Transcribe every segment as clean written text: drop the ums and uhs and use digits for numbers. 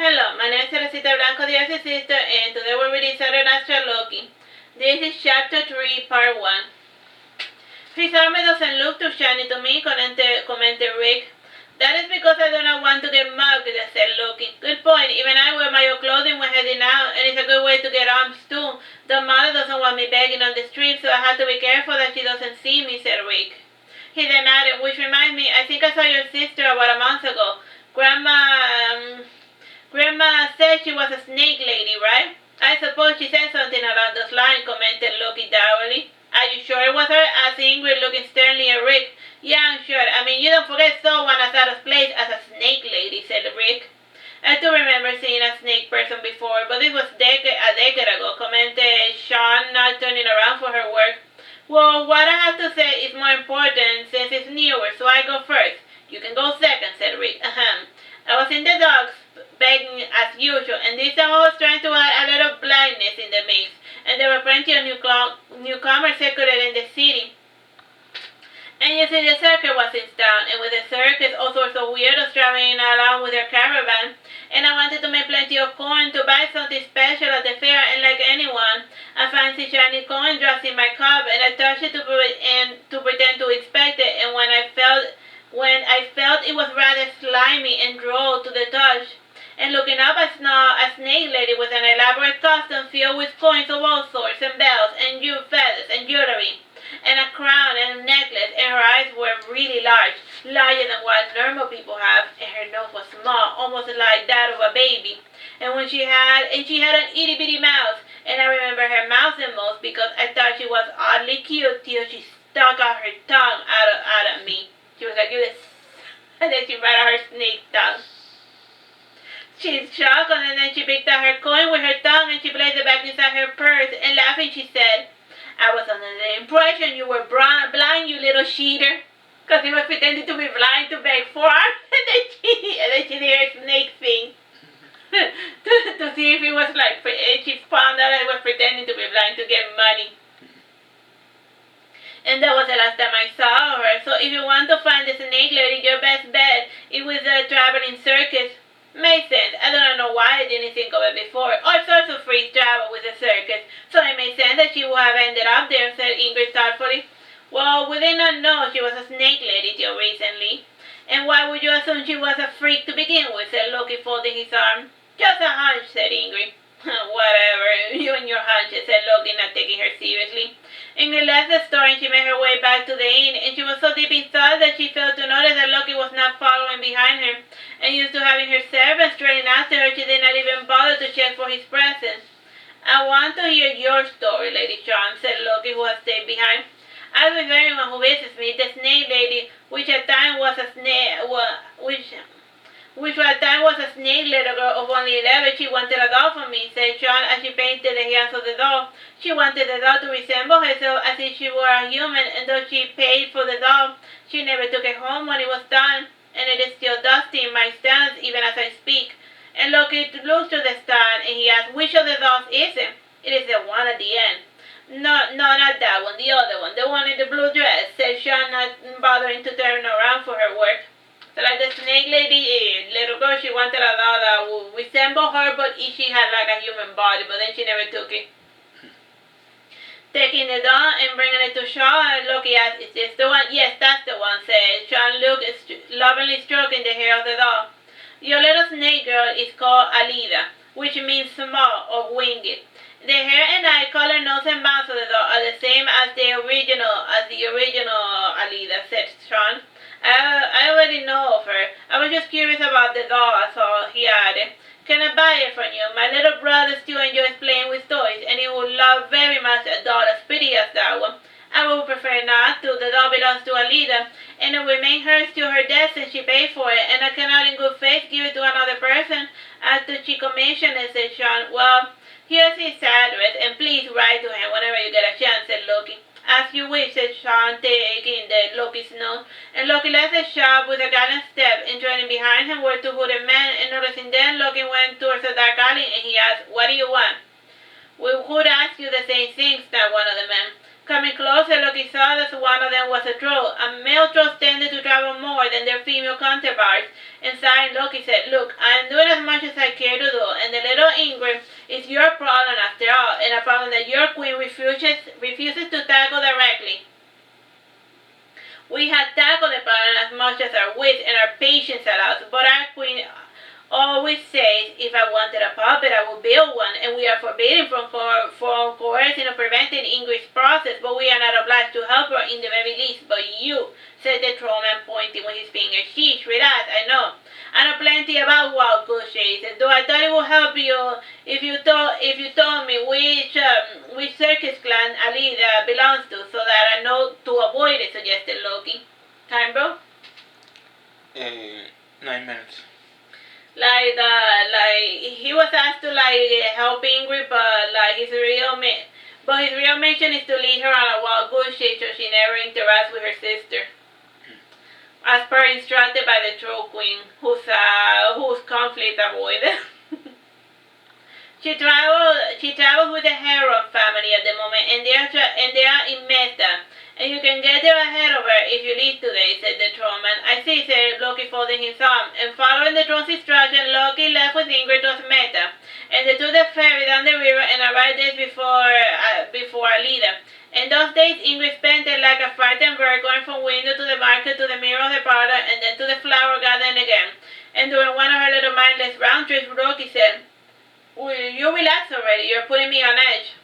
Hello, my name is Teresita Blanco, the Artsy sister, and today we're reading Saturnastra Loki. This is chapter 3, part 1. His armor doesn't look too shiny to me, commented Rick. That is because I do not want to get mugged, said Loki. Good point. Even I wear my own clothing when heading out, and it's a good way to get arms too. The mother doesn't want me begging on the street, so I have to be careful that she doesn't see me, said Rick. He then added, which reminds me, I think I saw your sister about a month ago. Grandma said she was a snake lady, right? I suppose she said something along those lines, commented Loki dourly. Are you sure it was her? Asked Ingrid, looking sternly at Rick. Yeah, I'm sure. I mean, you don't forget someone as out of place as a snake lady, said Rick. I do remember seeing a snake person before, but it was a decade ago, commented Sean, not turning around for her work. Well, what I have to say is more important since it's newer, so I go first. You can go second, said Rick. I was in the dogs, begging as usual, and this time I was trying to add a little blindness in the mix, and there were plenty of newcomers circulating the city. And you see, the circus was in town, and with the circus, all sorts of weirdos traveling along with their caravan. And I wanted to make plenty of coin to buy something special at the fair, and like anyone, a fancy shiny coin drops in my cup, and I touched it to pretend to inspect it. And when I felt it was rather slimy and droll to the touch. And looking up, I saw a snake lady with an elaborate costume filled with coins of all sorts, and bells, and feathers, and jewelry, and a crown and a necklace, and her eyes were really large, larger than what normal people have, and her nose was small, almost like that of a baby. And she had an itty bitty mouth, and I remember her mouth the most because I thought she was oddly cute till she stuck out her tongue out at me. She was like this, and then she brought out her snake tongue. She's shocked, and then she picked out her coin with her tongue, and she placed it back inside her purse, and laughing she said, I was under the impression you were blind, you little cheater. Because he was pretending to be blind to beg for her, and then she did her snake thing. to see if he was like, she found out I was pretending to be blind to get money. And that was the last time I saw her. So if you want to find the snake lady, your best bet is with a traveling circus. Makes sense. I don't know why I didn't think of it before. All sorts of free travel with the circus. So it made sense that she would have ended up there, said Ingrid thoughtfully. Well, we did not know she was a snake lady till recently. And why would you assume she was a freak to begin with, said Loki, folding his arm. Just a hunch, said Ingrid. Whatever, you and your hunches, said Loki, not taking her seriously. Ingrid left the store and she made her way back to the inn, and she was so deep in thought that she failed to notice that Loki was not following behind her, and used to having her servants trailing after her, she did not even bother to check for his presence. I want to hear your story, Lady Sean, said Loki, who had stayed behind. As with everyone who visits me, the snake lady, which at time was a snake little girl of only 11, she wanted a doll for me, said Sean as she painted the hands of the doll. She wanted the doll to resemble herself as if she were a human, and though she paid for the doll, she never took it home when it was done, and it is still dusty in my stands even as I speak. And Loki looked to the stand, and he asked, which of the dolls is it? It is the one at the end. No, not that one, the other one, the one in the blue dress, said Sean, not bothering to turn around for her work. So like the snake lady, little girl, she wanted a doll that would resemble her, but she had like a human body, but then she never took it. Taking the doll and bringing it to Sean, Loki asked, is this the one? Yes, that's the one, said Sean, lovingly stroking the hair of the doll. Your little snake girl is called Alida, which means small or winged. The hair and eye color, nose and mouth of the doll are the same as the original Alida, said Sean. I already know of her. I was just curious about the doll, so he added. Can I buy it from you? My little brother still enjoys playing with toys, and he would love very much a doll as pretty as that one. I would prefer not to. The doll belongs to Alida, and it will remain hers till her death since she paid for it, and I cannot in good faith give it to another person after she commissioned it, said Sean. Well, here's his address, and please write to him whenever you get a chance, said Loki. As you wish, said Sean, taking the Loki's note, and Loki left the shop with a gallant step, and trailing behind him were two hooded men, and noticing them, Loki went towards a dark alley, and he asked, what do you want? We would ask you the same thing, snapped one of the men. Coming closer, Loki saw that one of them was a troll. Male trolls tended to travel more than their female counterparts, and sighing, Loki said, look, I am doing as much as I care Ingrid, it's your problem after all, and a problem that your queen refuses to tackle directly. We had tackled the problem as much as our wits and our patience allows, but our queen always says if I wanted a puppet, I would build one, and we are forbidden from coercing or preventing Ingrid's process, but we are not obliged to help her in the very least. But you, said the trollman, pointing with his finger. Sheesh, relax, I know. I know plenty about wild goose chases, though I thought it would help you if you told me which circus clan Alida belongs to, so that I know to avoid it, suggested Loki. Time, bro? 9 minutes. Like he was asked to help Ingrid, but his real mission is to lead her on a wild goose chase so she never interacts with her sister. As per instructed by the troll queen, whose conflict avoided. She travels with the Heron family at the moment, and they are in Meta. And you can get there ahead of her if you leave today, said the trollman. I see, said Loki, folding his arm. And following the troll's instruction, Loki left with Ingrid to Meta. And they took the ferry down the river and arrived days before Alida. In those days, Ingrid spent it like a frightened bird, going from window to the market to the mirror of the parlor and then to the flower garden again. And during one of her little mindless round trips, Loki said, "Will you relax already? You're putting me on edge."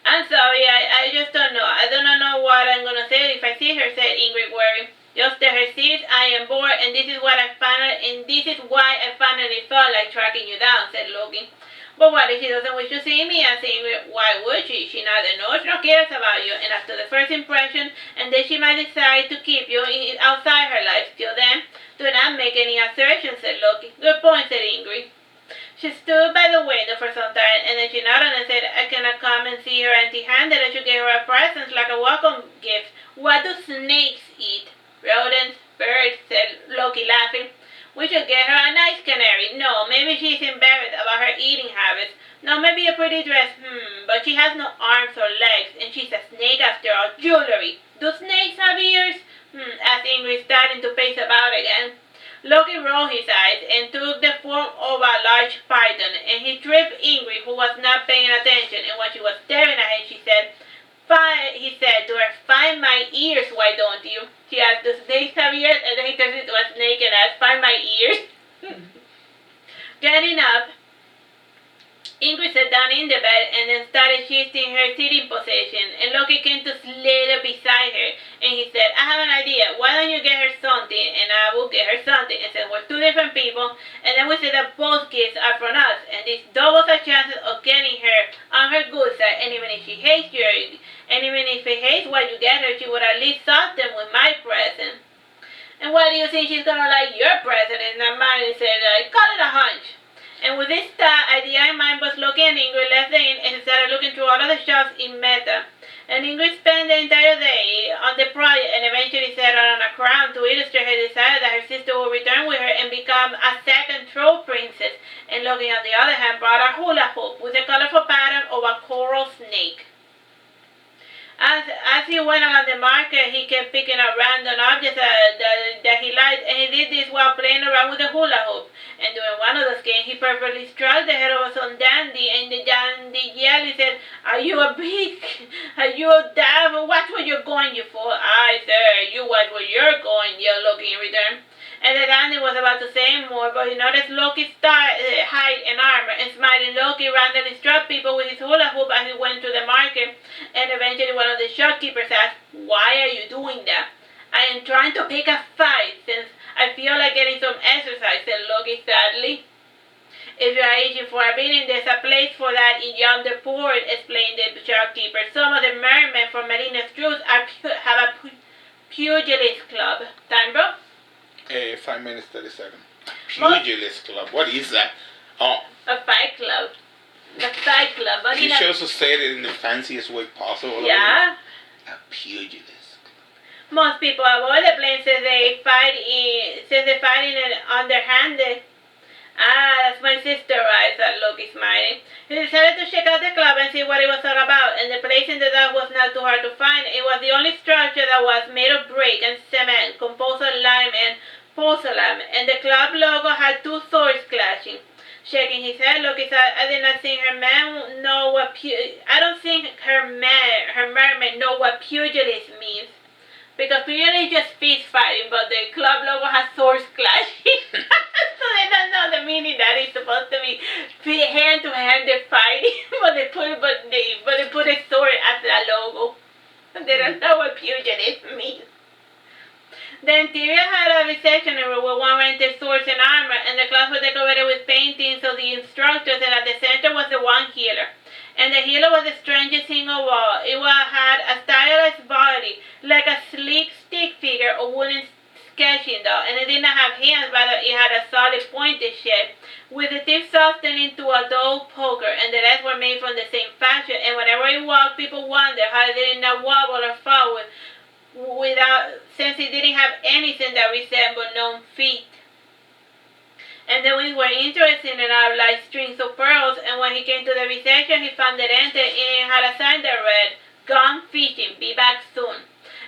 I'm sorry, I just don't know. I do not know what I'm gonna say if I see her, said Ingrid, worried. Just tell her, sis, I am bored, and this is why I finally felt like tracking you down, said Loki. But what if she doesn't wish to see me? Asked Ingrid. Why would she? She neither knows nor cares about you, and after the first impression, and then she might decide to keep you outside her life. Till then, do not make any assertions, said Loki. Good point, said Ingrid. She stood by the window for some time, and then she nodded and said, I cannot come and see her empty-handed. I should give her a present like a welcome gift. What do snakes eat? Rodents, birds, said Loki, laughing. We should get her a nice canary. No, maybe she's embarrassed about her eating habits. No, maybe a pretty dress. But she has no arms or legs, and she's a snake after all. Jewelry. Do snakes have ears? Asked Ingrid, starting to pace about again. Loki rolled his eyes and took the form of a large python, and he tripped Ingrid, who was not paying attention, and when she was staring at him, he said to her, find my ears, why don't you? She asked, do snakes have ears? And then he turns into a snake and asked, find my ears? Getting up, Ingrid sat down in the bed and then started shifting her sitting position, and Loki came to slither beside her, and he said, I have an idea. Why don't you get her something, and I will get her something. And said, we're two different people, and then we said that both gifts are from us, and this doubles our chances of getting her on her good side, and even if she hates what you get her, she would at least soften with my present. And why do you think she's gonna like your present? And mine said, call it a hunch. And with this idea in mind, was Loki and Ingrid left the inn and started looking through all of the shops in Meta. And Ingrid spent the entire day on the project and eventually settled on a crown to illustrate her desire that her sister will return with her and become a second troll princess. And Loki, on the other hand, brought a hula hoop with a colorful pattern of a coral snake. As he went along the market, he kept picking up random objects that he liked, and he did this while playing around with the hula hoop. And during one of those games, he perfectly struck the head of some dandy, and the dandy yelled and said, Are you a devil? Watch what you're going, you fool. Aye, sir, you watch where you're going, yelled Loki in return. And the dandy was about to say more, but he noticed Loki's height and armor, and smiling, Loki randomly struck people with his hula hoop as he went to the market. And eventually one of the shopkeepers asked, Why are you doing that? I am trying to pick a fight, since I feel like getting some exercise, said Loki sadly. If you are aging for a beating, there's a place for that in yonder port, explained the shopkeeper. Some of the mermen from Melina's troops have a pugilist club. Time, bro? 5 minutes, 30 seconds. Pugilist club. What is that? Oh. A fight club. A fight club. But you should also say it in the fanciest way possible. Yeah. A pugilist club. Most people avoid the plane since they fight in an underhanded. That's my sister, right? Said Loki, smiling. He decided to check out the club and see what it was all about, and the place in the dark was not too hard to find. It was the only structure that was made of brick and cement, composed of lime and porcelain, and the club logo had two swords clashing. shaking his head. Loki said, I did not think her man know what I don't think her mermaid know what pugilism means. Because pugilism is just fist fighting, but the club logo has swords clashing. So they don't know the meaning that it's supposed to be hand to hand they're fighting, but they put a sword as a logo. They don't know what pugilism means. The interior had a reception area where one rented swords and armor, and the class was decorated with paintings of the instructors, and at the center was the one healer. And the healer was the strangest thing of all. It had a stylized body, like a sleek stick figure or wooden sketching doll, and it did not have hands, but it had a solid pointed shape, with the tip softened into a dull poker, and the legs were made from the same fashion, and whenever it walked, people wondered how it did not wobble or fall since it didn't have anything that resembled known feet. And the wings were interesting enough, like strings of pearls, and when he came to the reception, he found it empty, and it had a sign that read, Gone fishing, be back soon.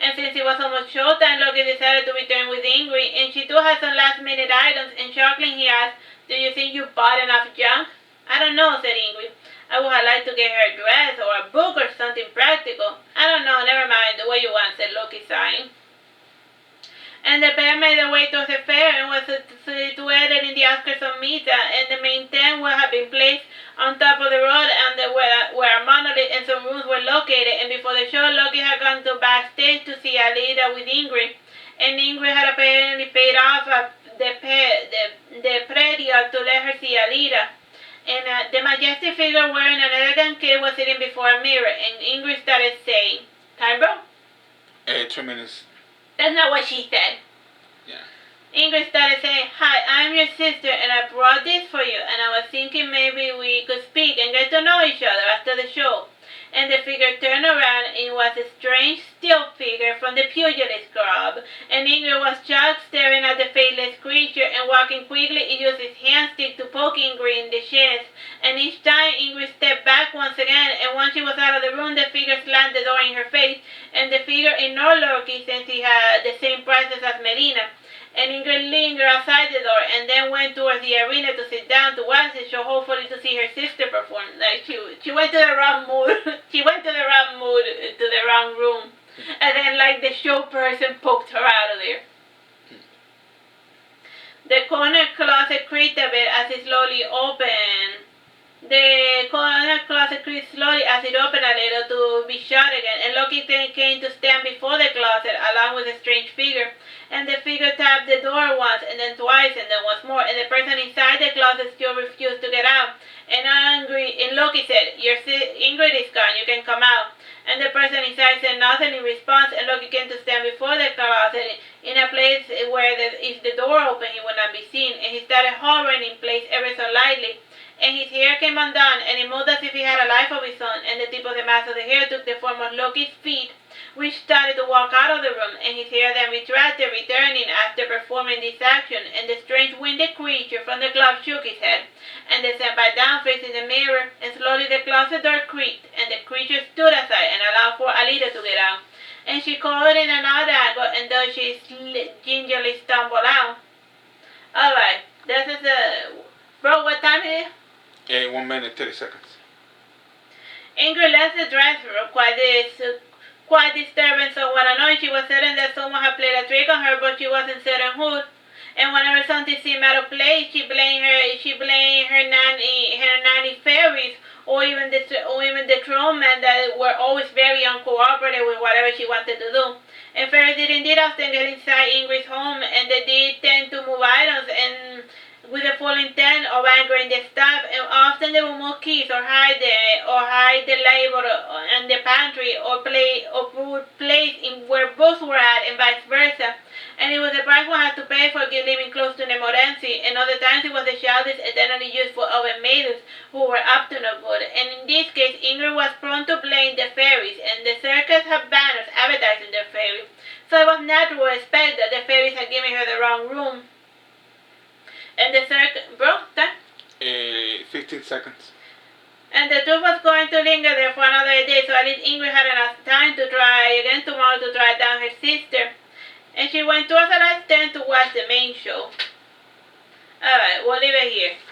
And since it was almost showtime, Loki decided to return with Ingrid, and she too had some last-minute items, and chuckling he asked, Do you think you bought enough junk? I don't know, said Ingrid. I would have liked to get her a dress or a book or something practical. I don't know, never mind, the way you want, said Loki, sighing. And the pair made their way towards the fair and was situated in the outskirts of Mita, and the main tent would have been placed on top of the road and where a monolith and some rooms were located, and before the show, Loki had gone to backstage to see Alida with Ingrid, and Ingrid had apparently paid off the predia to let her see Alida. And the majestic figure wearing an elegant cape was sitting before a mirror, and Ingrid started saying, Time, bro? 2 minutes. That's not what she said. Yeah. Ingrid started saying, Hi, I'm your sister, and I brought this for you, and I was thinking maybe we could speak and get to know each other after the show. And the figure turned around, and it was a strange, still figure from the pugilist club, and Ingrid was shocked, staring at the faceless creature, and walking quickly, he used his handstick to poke Ingrid in the chest, and each time Ingrid stepped back once again, and once she was out of the room, the figure slammed the door in her face, and the figure ignored Loki since he had the same prices as Melina. And Ingrid lingered outside the door and then went towards the arena to sit down to watch the show, hopefully to see her sister perform. Like she went to the wrong mood. She went to the wrong mood, to the wrong room. And then like the show person poked her out of there. The corner closet creaked a bit as it slowly opened. The corner closet creaked slowly as it opened a little to be shut again, and Loki came to stand before the closet along with a strange figure. And the figure tapped the door once, and then twice, and then once more, and the person inside the closet still refused to get out. And Loki said, Ingrid is gone, you can come out. And the person inside said nothing in response, and Loki came to stand before the closet in a place where if the door opened, he would not be seen, and he started hovering in place ever so lightly. And his hair came undone, and it moved as if he had a life of his own, and the tip of the mass of the hair took the form of Loki's feet, which started to walk out of the room, and his hair then retracted, returning after performing this action, and the strange winged creature from the club shook his head, and they sat back down facing the mirror, and slowly the closet door creaked, and the creature stood aside and allowed for Alida to get out. And she called in another angle, and though she gingerly stumbled out. Alright, this is bro, what time is it? 1 minute, 30 seconds. Ingrid left the dressing room, quite disturbed and somewhat annoyed. She was certain that someone had played a trick on her, but she wasn't certain who. And whenever something seemed out of place, she blamed her nanny fairies, or even the troll men that were always very uncooperative with whatever she wanted to do. And fairies did indeed often get inside Ingrid's home, and they did tend to move items and with the full intent of angering the staff, and often they would move keys or hide the label in the pantry or would place in where books were at, and vice versa. And it was the price one had to pay for living close to Nemorency, and other times it was the childish eternally useful oven maidens who were up to no good. And in this case, Ingrid was prone to blame the fairies, and the circus had banners advertising their fairies. So it was natural to expect that the fairies had given her the wrong room. And the circus, bro, time? 15 seconds. And the truth was going to linger there for another day, so at least Ingrid had enough time to try again tomorrow to track down her sister. And she went towards the last tent to watch the main show. Alright, we'll leave it here.